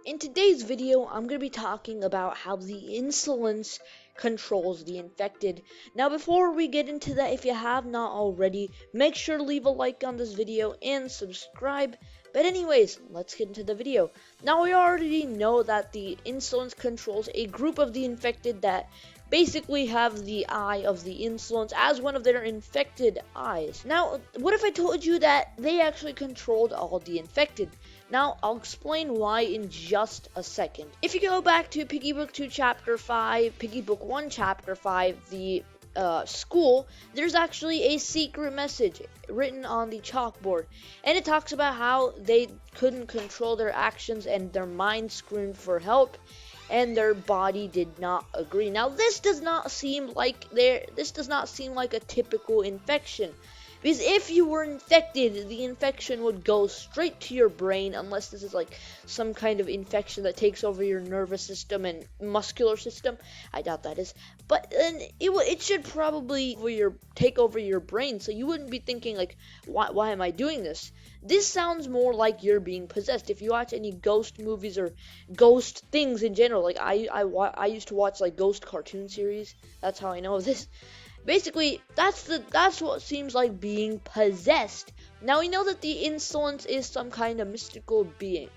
In today's video, I'm going to be talking about how the Insolence controls the infected. Now, before we get into that, if you have not already, make sure to leave a like on this video and subscribe. But anyways, let's get into the video. Now, we already know that the Insolence controls a group of the infected that basically have the eye of the Insolence as one of their infected eyes. Now, what if I told you that they actually controlled all the infected? Now, I'll explain why in just a second. If you go back to Piggy Book 2 Chapter 5, Piggy Book 1 Chapter 5, the school, there's actually a secret message written on the chalkboard. And it talks about how they couldn't control their actions and their mind screamed for help. And their body did not agree. Now, this does not seem like a typical infection. Because if you were infected, the infection would go straight to your brain, unless this is like some kind of infection that takes over your nervous system and muscular system. I doubt that is. But then it should probably take over your brain, so you wouldn't be thinking like, why am I doing this? This sounds more like you're being possessed. If you watch any ghost movies or ghost things in general, like I used to watch like ghost cartoon series. That's how I know of this. Basically, that's what seems like being possessed. Now we know that the Insolence is some kind of mystical being.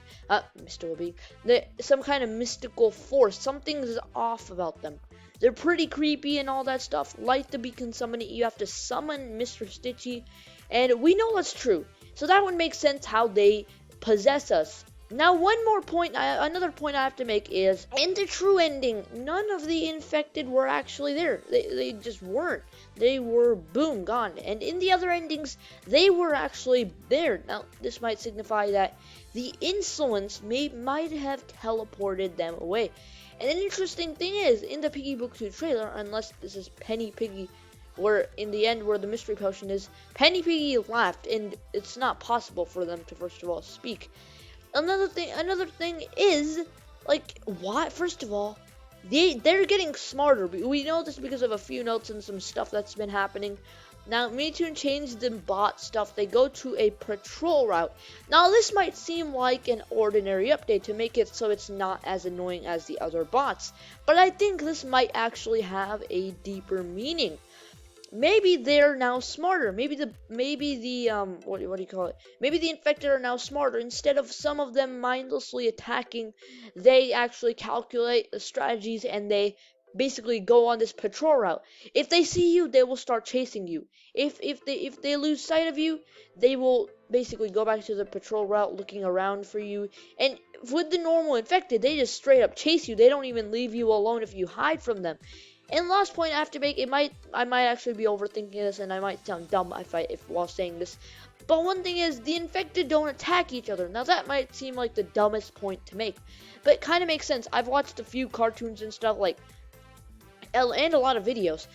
Some kind of mystical force. Something's off about them. They're pretty creepy and all that stuff. Light the beacon, summon it. You have to summon Mr. Stitchy, and we know that's true. So that would make sense how they possess us. Now, another point I have to make is, in the true ending, none of the infected were actually there. They just weren't. They were, boom, gone. And in the other endings, they were actually there. Now, this might signify that the Insolence might have teleported them away. And an interesting thing is, in the Piggy Book 2 trailer, unless this is Penny Piggy, where in the end where the mystery potion is, Penny Piggy laughed, and it's not possible for them to first of all speak. Another thing is, like, why? First of all, they're getting smarter. We know this because of a few notes and some stuff that's been happening. Now, Miniatoon changed the bot stuff. They go to a patrol route. Now, this might seem like an ordinary update to make it so it's not as annoying as the other bots, but I think this might actually have a deeper meaning. Maybe they're now smarter. Maybe the what do you call it? Maybe the infected are now smarter. Instead of some of them mindlessly attacking, they actually calculate the strategies and they basically go on this patrol route. If they see you, they will start chasing you. If they lose sight of you, they will basically go back to the patrol route looking around for you. And with the normal infected, they just straight up chase you. They don't even leave you alone if you hide from them. And last point I have to make, I might actually be overthinking this, and I might sound dumb while saying this. But one thing is, the infected don't attack each other. Now that might seem like the dumbest point to make, but it kind of makes sense. I've watched a few cartoons and stuff and a lot of videos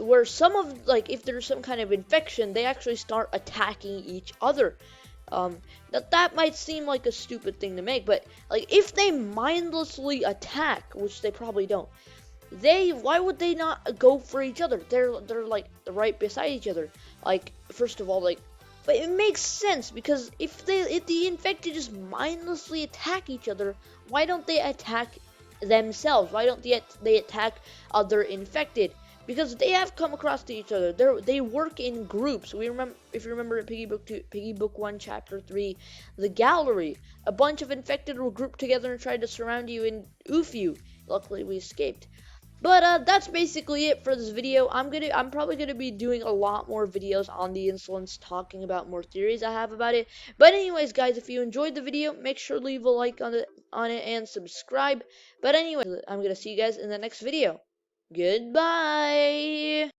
where if there's some kind of infection, they actually start attacking each other. That might seem like a stupid thing to make, but like if they mindlessly attack, which they probably don't. Why would they not go for each other? They're like right beside each other. Like, first of all, but it makes sense because if the infected just mindlessly attack each other, why don't they attack themselves? Why don't they attack other infected? Because they have come across to each other. They work in groups. If you remember in Piggy Book 1 Chapter 3, the gallery, a bunch of infected were grouped together and tried to surround you and oof you. Luckily, we escaped. But that's basically it for this video. I'm probably gonna be doing a lot more videos on the Insolence, talking about more theories I have about it. But anyways, guys, if you enjoyed the video, make sure to leave a like on it and subscribe. But anyway, I'm gonna see you guys in the next video. Goodbye.